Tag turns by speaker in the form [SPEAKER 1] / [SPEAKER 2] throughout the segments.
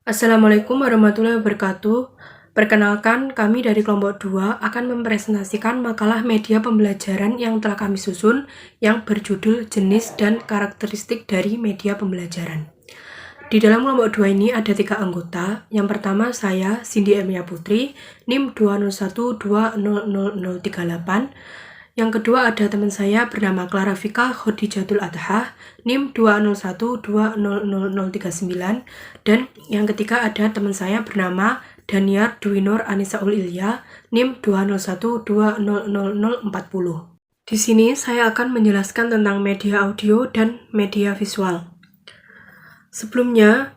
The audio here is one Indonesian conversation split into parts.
[SPEAKER 1] Assalamualaikum warahmatullahi wabarakatuh. Perkenalkan, kami dari kelompok 2 akan mempresentasikan makalah media pembelajaran yang telah kami susun yang berjudul jenis dan karakteristik dari media pembelajaran. Di dalam kelompok 2 ini ada 3 anggota. Yang pertama saya, Cindy Emilia Putri, NIM 201200038. Yang kedua ada teman saya bernama Clara Vika Khodijatul Adha, NIM 201200039. Dan yang ketiga ada teman saya bernama Daniar Dwinur Anisaul Ilya, NIM 201200040. Di sini saya akan menjelaskan tentang media audio dan media visual. Sebelumnya,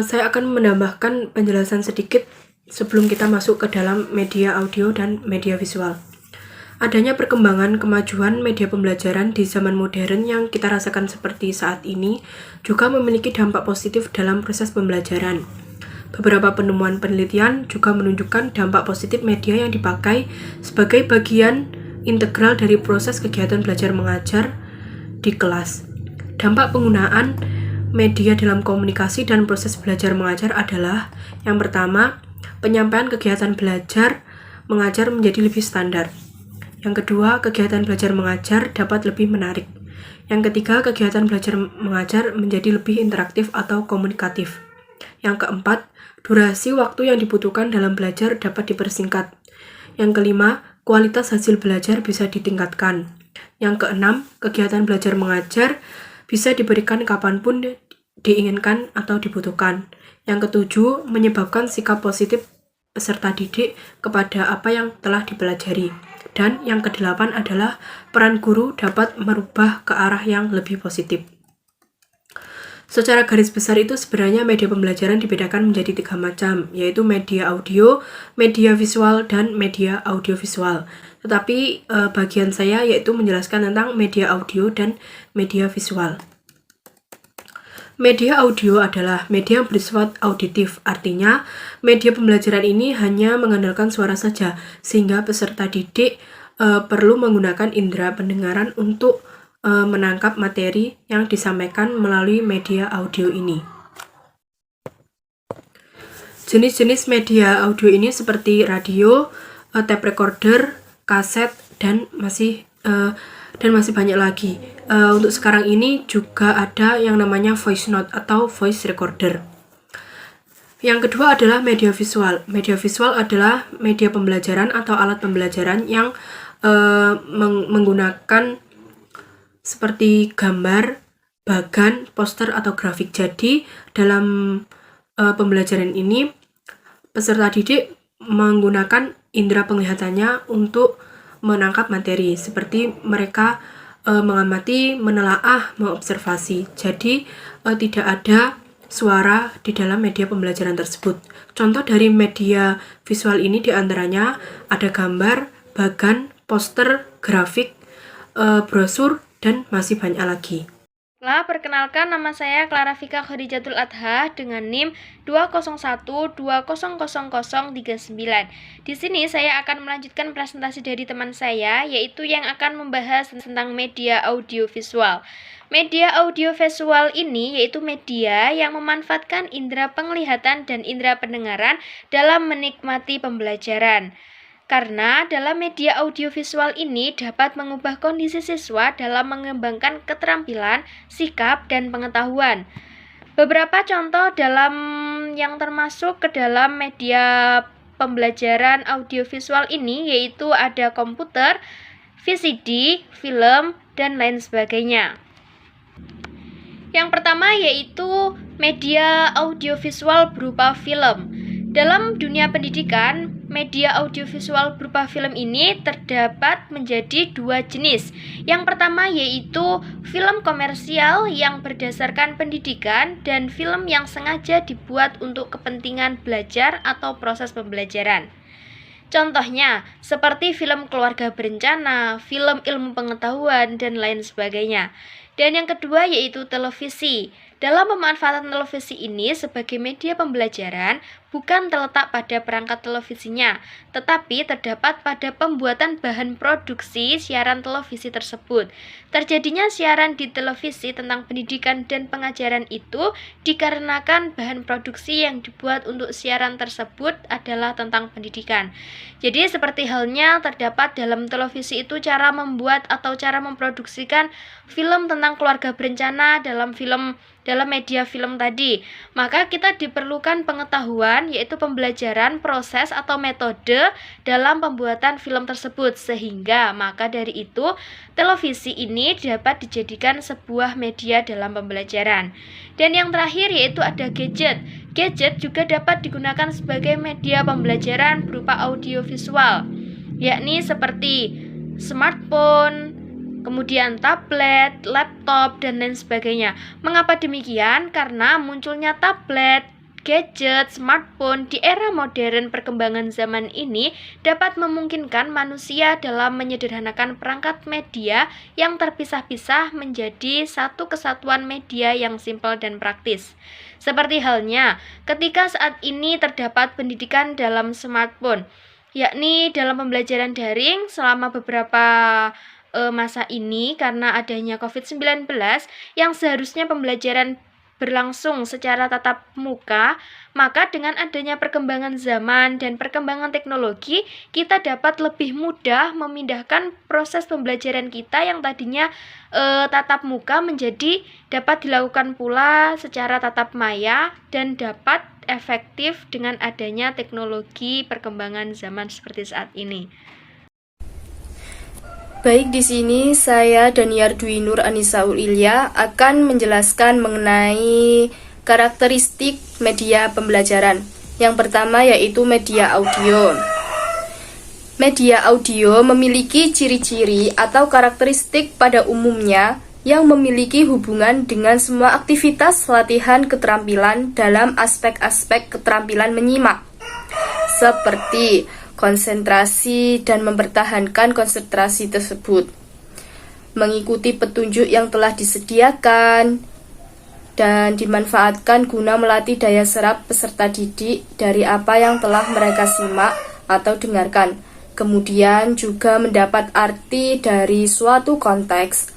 [SPEAKER 1] saya akan menambahkan penjelasan sedikit sebelum kita masuk ke dalam media audio dan media visual. Adanya perkembangan kemajuan media pembelajaran di zaman modern yang kita rasakan seperti saat ini juga memiliki dampak positif dalam proses pembelajaran. Beberapa penemuan penelitian juga menunjukkan dampak positif media yang dipakai sebagai bagian integral dari proses kegiatan belajar mengajar di kelas. Dampak penggunaan media dalam komunikasi dan proses belajar mengajar adalah yang pertama, penyampaian kegiatan belajar mengajar menjadi lebih standar. Yang kedua, kegiatan belajar mengajar dapat lebih menarik. Yang ketiga, kegiatan belajar mengajar menjadi lebih interaktif atau komunikatif. Yang keempat, durasi waktu yang dibutuhkan dalam belajar dapat dipersingkat. Yang kelima, kualitas hasil belajar bisa ditingkatkan. Yang keenam, kegiatan belajar mengajar bisa diberikan kapanpun diinginkan atau dibutuhkan. Yang ketujuh, menyebabkan sikap positif peserta didik kepada apa yang telah dipelajari. Dan yang kedelapan adalah peran guru dapat merubah ke arah yang lebih positif. Secara garis besar itu sebenarnya media pembelajaran dibedakan menjadi 3 macam, yaitu media audio, media visual, dan media audiovisual. Tetapi bagian saya yaitu menjelaskan tentang media audio dan media visual. Media audio adalah media yang bersifat auditif, artinya media pembelajaran ini hanya mengandalkan suara saja, sehingga peserta didik perlu menggunakan indera pendengaran untuk menangkap materi yang disampaikan melalui media audio ini. Jenis-jenis media audio ini seperti radio, tape recorder, kaset, dan masih banyak lagi. Untuk sekarang ini juga ada yang namanya voice note atau voice recorder. Yang kedua adalah media visual. Media visual adalah media pembelajaran atau alat pembelajaran yang menggunakan seperti gambar, bagan, poster, atau grafik. Jadi dalam pembelajaran ini peserta didik menggunakan indera penglihatannya untuk menangkap materi, seperti mereka mengamati, menelaah, mengobservasi. Jadi tidak ada suara di dalam media pembelajaran tersebut. Contoh dari media visual ini diantaranya ada gambar, bagan, poster, grafik, brosur, dan masih banyak lagi.
[SPEAKER 2] Perkenalkan, nama saya Clara Vika Khodijatul Adha dengan NIM 201200039. Di sini saya akan melanjutkan presentasi dari teman saya, yaitu yang akan membahas tentang media audiovisual. Media audiovisual ini yaitu media yang memanfaatkan indera penglihatan dan indera pendengaran dalam menikmati pembelajaran. Karena dalam media audiovisual ini dapat mengubah kondisi siswa dalam mengembangkan keterampilan, sikap, dan pengetahuan. Beberapa contoh dalam yang termasuk ke dalam media pembelajaran audiovisual ini yaitu ada komputer, VCD, film, dan lain sebagainya. Yang pertama yaitu media audiovisual berupa film. Dalam dunia pendidikan, media audiovisual berupa film ini terdapat menjadi 2 jenis. Yang pertama yaitu film komersial yang berdasarkan pendidikan dan film yang sengaja dibuat untuk kepentingan belajar atau proses pembelajaran. Contohnya, seperti film keluarga berencana, film ilmu pengetahuan, dan lain sebagainya. Dan yang kedua yaitu televisi. Dalam pemanfaatan televisi ini sebagai media pembelajaran bukan terletak pada perangkat televisinya, tetapi terdapat pada pembuatan bahan produksi siaran televisi tersebut. Terjadinya siaran di televisi tentang pendidikan dan pengajaran itu dikarenakan bahan produksi yang dibuat untuk siaran tersebut adalah tentang pendidikan. Jadi seperti halnya terdapat dalam televisi itu cara membuat atau cara memproduksikan film tentang keluarga berencana dalam media film tadi. Maka kita diperlukan pengetahuan, yaitu pembelajaran proses atau metode dalam pembuatan film tersebut, sehingga maka dari itu televisi ini dapat dijadikan sebuah media dalam pembelajaran. Dan yang terakhir yaitu ada gadget. Gadget juga dapat digunakan sebagai media pembelajaran berupa audiovisual, yakni seperti smartphone, kemudian tablet, laptop, dan lain sebagainya. Mengapa demikian? Karena munculnya tablet, gadget, smartphone di era modern perkembangan zaman ini dapat memungkinkan manusia dalam menyederhanakan perangkat media yang terpisah-pisah menjadi satu kesatuan media yang simpel dan praktis. Seperti halnya ketika saat ini terdapat pendidikan dalam smartphone, yakni dalam pembelajaran daring selama beberapa masa ini karena adanya COVID-19 yang seharusnya pembelajaran berlangsung secara tatap muka, maka dengan adanya perkembangan zaman dan perkembangan teknologi, kita dapat lebih mudah memindahkan proses pembelajaran kita yang tadinya tatap muka menjadi dapat dilakukan pula secara tatap maya dan dapat efektif dengan adanya teknologi perkembangan zaman seperti saat ini.
[SPEAKER 3] Baik, di sini saya Daniar Dwi Nur Anissa Ulilya akan menjelaskan mengenai karakteristik media pembelajaran. Yang pertama yaitu media audio. Media audio memiliki ciri-ciri atau karakteristik pada umumnya yang memiliki hubungan dengan semua aktivitas latihan keterampilan dalam aspek-aspek keterampilan menyimak, seperti konsentrasi dan mempertahankan konsentrasi tersebut, mengikuti petunjuk yang telah disediakan, dan dimanfaatkan guna melatih daya serap peserta didik dari apa yang telah mereka simak atau dengarkan. Kemudian juga mendapat arti dari suatu konteks,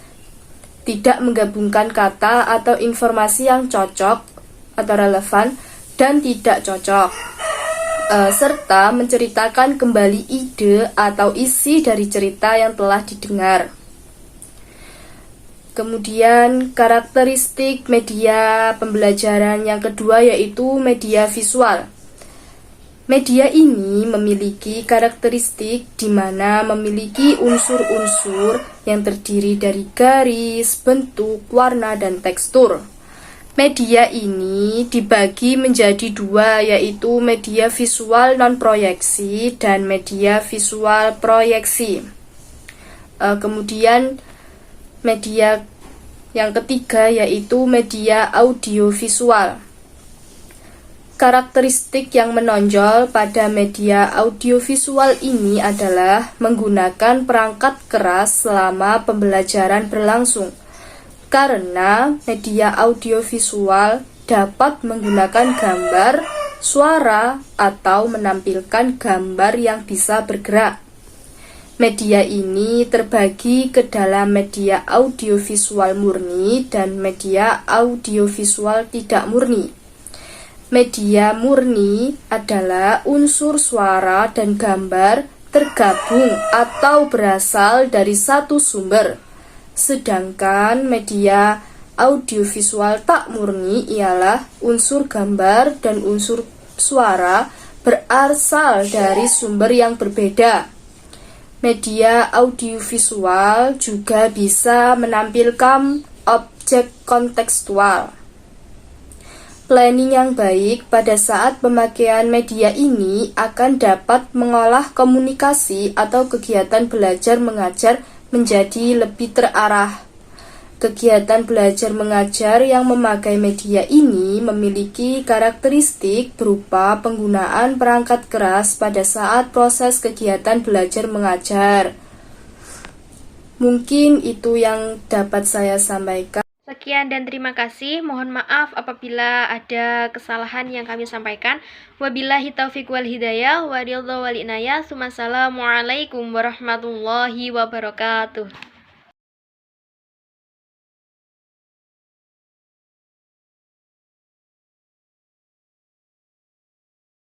[SPEAKER 3] tidak menggabungkan kata atau informasi yang cocok atau relevan dan tidak cocok, serta menceritakan kembali ide atau isi dari cerita yang telah didengar. Kemudian karakteristik media pembelajaran yang kedua yaitu media visual. Media ini memiliki karakteristik di mana memiliki unsur-unsur yang terdiri dari garis, bentuk, warna, dan tekstur. Media ini dibagi menjadi dua, yaitu media visual non-proyeksi dan media visual proyeksi. Kemudian media yang ketiga yaitu media audiovisual. Karakteristik yang menonjol pada media audiovisual ini adalah menggunakan perangkat keras selama pembelajaran berlangsung. Karena media audiovisual dapat menggunakan gambar, suara, atau menampilkan gambar yang bisa bergerak. Media ini terbagi ke dalam media audiovisual murni dan media audiovisual tidak murni. Media murni adalah unsur suara dan gambar tergabung atau berasal dari satu sumber. Sedangkan media audiovisual tak murni ialah unsur gambar dan unsur suara berasal dari sumber yang berbeda. Media audiovisual juga bisa menampilkan objek kontekstual. Planning yang baik pada saat pemakaian media ini akan dapat mengolah komunikasi atau kegiatan belajar mengajar menjadi lebih terarah. Kegiatan belajar mengajar yang memakai media ini memiliki karakteristik berupa penggunaan perangkat keras pada saat proses kegiatan belajar mengajar. Mungkin itu yang dapat saya sampaikan.
[SPEAKER 2] Sekian dan terima kasih. Mohon maaf apabila ada kesalahan yang kami sampaikan. Wabillahi taufiq wal hidayah. Wassalamualaikum warahmatullahi wabarakatuh.